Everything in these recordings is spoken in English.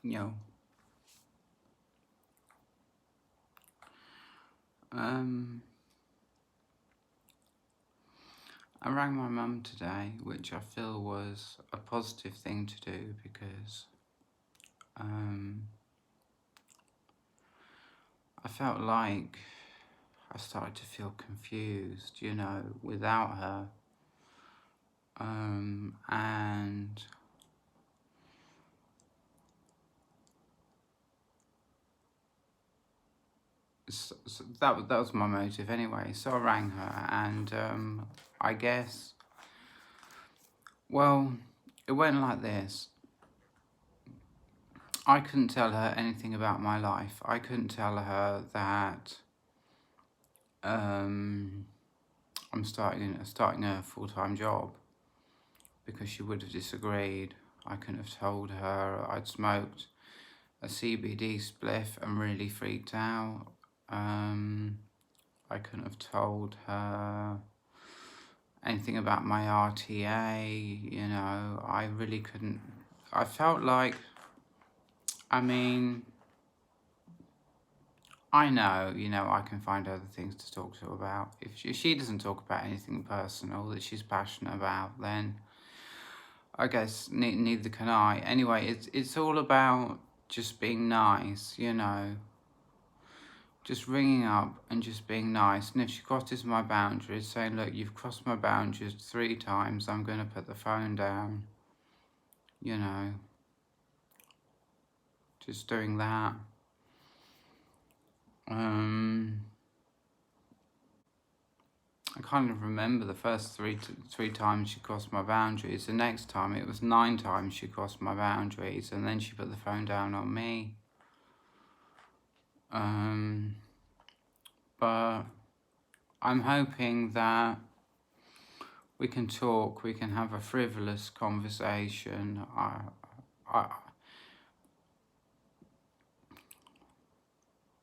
you know, um, I rang my mum today, which I feel was a positive thing to do because I felt like I started to feel confused, you know, without her. And so that was my motive anyway. So I rang her, and I guess, well, it went like this. I couldn't tell her anything about my life. I couldn't tell her that I'm starting a full-time job, because she would have disagreed. I couldn't have told her I'd smoked a CBD spliff and really freaked out. I couldn't have told her anything about my RTA, you know. I really couldn't. I felt like, I mean, I know, you know, I can find other things to talk to her about. If she doesn't talk about anything personal that she's passionate about, then I guess neither can I. Anyway, it's all about just being nice, you know. Just ringing up and just being nice. And if she crosses my boundaries, saying, look, you've crossed my boundaries 3 times, I'm going to put the phone down, you know. Just doing that. I kind of remember the first three times she crossed my boundaries. The next time it was 9 times she crossed my boundaries, and then she put the phone down on me. But I'm hoping that we can talk, we can have a frivolous conversation.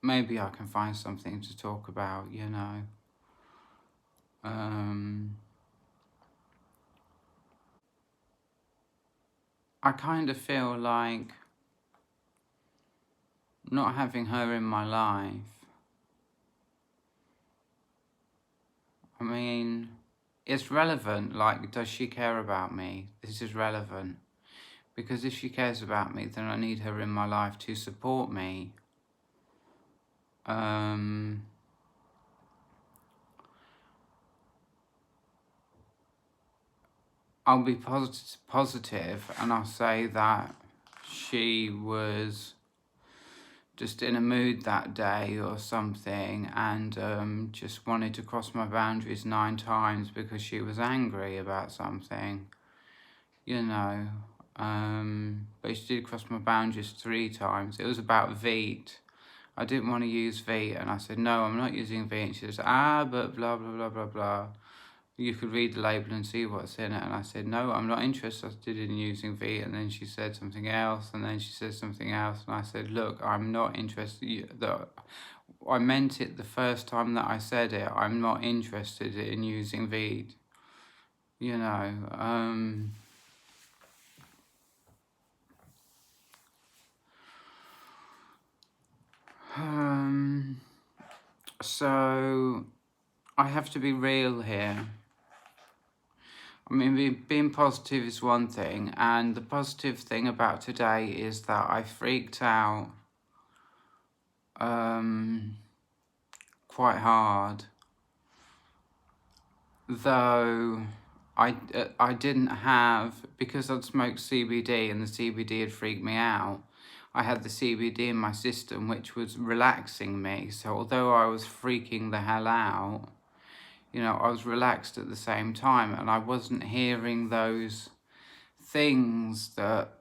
Maybe I can find something to talk about, you know. I kind of feel like not having her in my life, I mean, it's relevant. Like, does she care about me? This is relevant. Because if she cares about me, then I need her in my life to support me. I'll be positive, and I'll say that she was just in a mood that day or something, and just wanted to cross my boundaries 9 times because she was angry about something, you know. But she did cross my boundaries 3 times. It was about Veet. I didn't want to use Veet, and I said, no, I'm not using Veet. And she says, but blah, blah, blah, blah, blah. You could read the label and see what's in it. And I said, no, I'm not interested in using Veet. And then she said something else, and then she said something else. And I said, look, I'm not interested. I meant it the first time that I said it. I'm not interested in using Veet. You know, so I have to be real here. I mean, being positive is one thing, and the positive thing about today is that I freaked out quite hard, though I didn't have, because I'd smoked CBD and the CBD had freaked me out, I had the CBD in my system, which was relaxing me. So although I was freaking the hell out, you know, I was relaxed at the same time, and I wasn't hearing those things that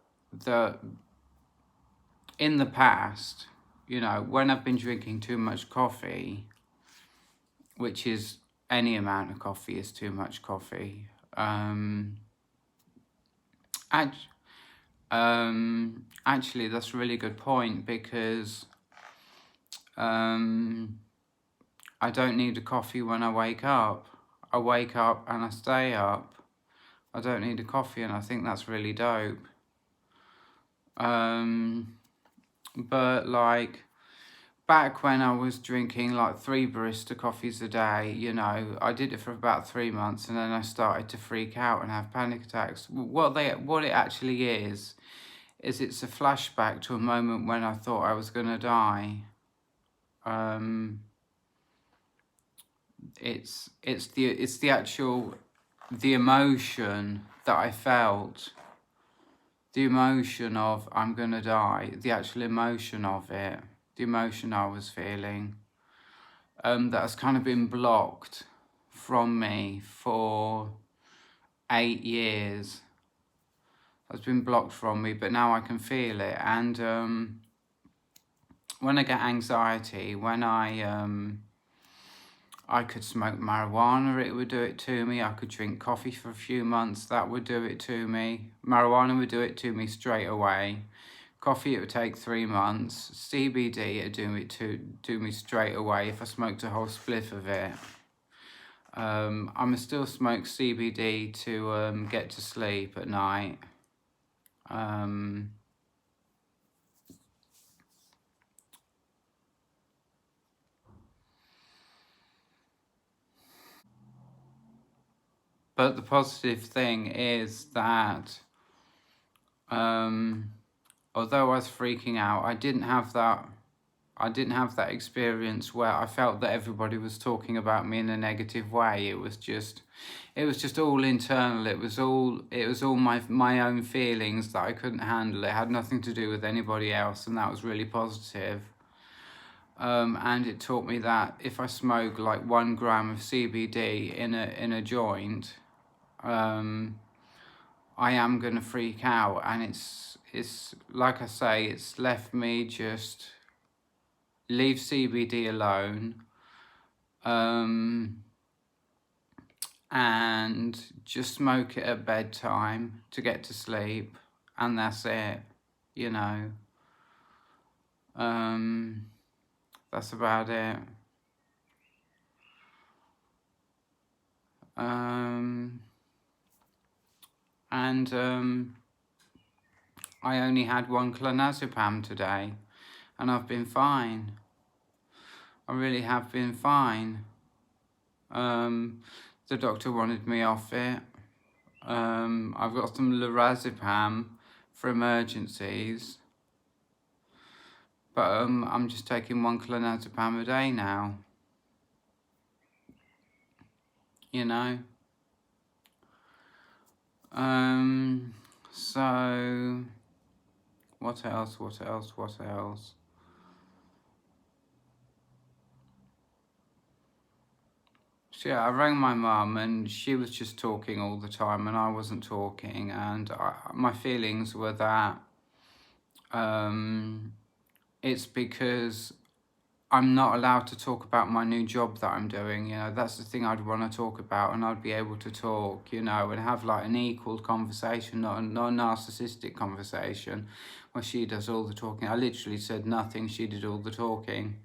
in the past, you know, when I've been drinking too much coffee, which is any amount of coffee is too much coffee. Actually, that's a really good point, because I don't need a coffee when I wake up. I wake up and I stay up. I don't need a coffee, and I think that's really dope. But like back when I was drinking like 3 barista coffees a day, you know, I did it for about 3 months, and then I started to freak out and have panic attacks. What it actually is it's a flashback to a moment when I thought I was gonna die. Um, it's the actual the emotion that I felt, the emotion of I'm gonna die, the actual emotion of it, the emotion I was feeling, that has kind of been blocked from me for 8 years. Has been blocked from me, but now I can feel it. And when I get anxiety, when I could smoke marijuana, it would do it to me. I could drink coffee for a few months, that would do it to me. Marijuana would do it to me straight away. Coffee, it would take 3 months. CBD, it would do me straight away if I smoked a whole spliff of it. I'm still smoke CBD to get to sleep at night. But the positive thing is that although I was freaking out, I didn't have that experience where I felt that everybody was talking about me in a negative way. It was just all internal. It was all my own feelings that I couldn't handle. It had nothing to do with anybody else, and that was really positive. And it taught me that if I smoke like 1 gram of CBD in a joint, I am gonna freak out, and it's like I say, it's left me just leave CBD alone, and just smoke it at bedtime to get to sleep, and that's it, you know. That's about it. And I only had 1 clonazepam today, and I've been fine. I really have been fine. The doctor wanted me off it. I've got some lorazepam for emergencies, but I'm just taking 1 clonazepam a day now, you know. So what else? So yeah, I rang my mum, and she was just talking all the time, and I wasn't talking, and my feelings were that it's because I'm not allowed to talk about my new job that I'm doing, you know. That's the thing I'd want to talk about, and I'd be able to talk, you know, and have like an equal conversation, not a narcissistic conversation where she does all the talking. I literally said nothing, she did all the talking.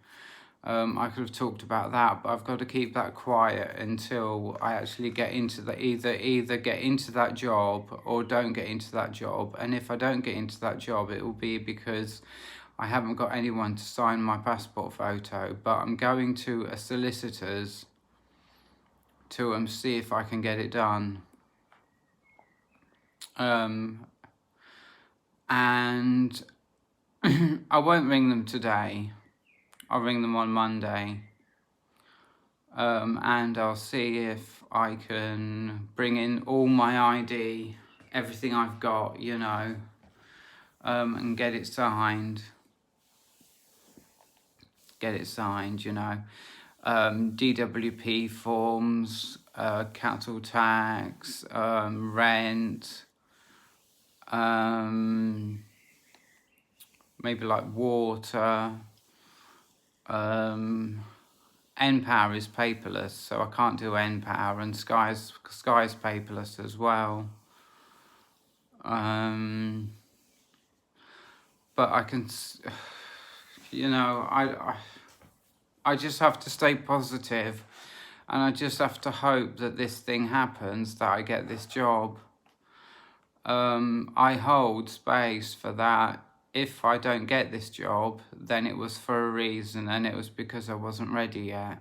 I could have talked about that, but I've got to keep that quiet until I actually get into the either get into that job or don't get into that job. And if I don't get into that job, it will be because I haven't got anyone to sign my passport photo. But I'm going to a solicitor's to see if I can get it done. And I won't ring them today. I'll ring them on Monday. And I'll see if I can bring in all my ID, everything I've got, you know, and get it signed. You know. DWP forms, council tax, rent, maybe like water. NPower is paperless, so I can't do NPower, and Sky's paperless as well. But I can, you know, I just have to stay positive, and I just have to hope that this thing happens, that I get this job. I hold space for that if I don't get this job, then it was for a reason, and it was because I wasn't ready yet.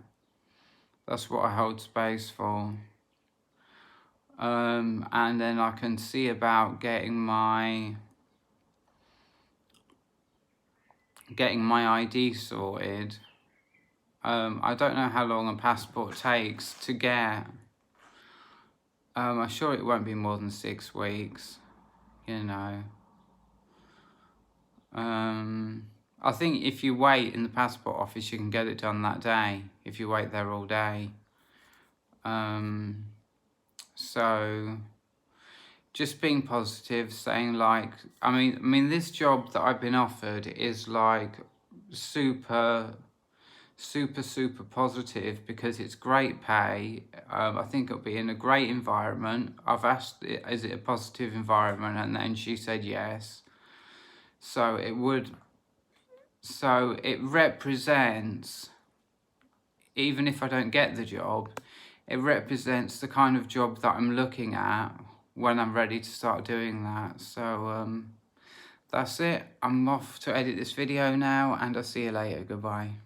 That's what I hold space for. And then I can see about getting my ID sorted. I don't know how long a passport takes to get. I'm sure it won't be more than 6 weeks, you know. I think if you wait in the passport office, you can get it done that day, if you wait there all day. So just being positive, saying like, I mean, this job that I've been offered is like super positive because it's great pay. I think it'll be in a great environment. I've asked, is it a positive environment? And then she said yes. So it represents, even if I don't get the job, it represents the kind of job that I'm looking at when I'm ready to start doing that. So that's it. I'm off to edit this video now, and I'll see you later. Goodbye.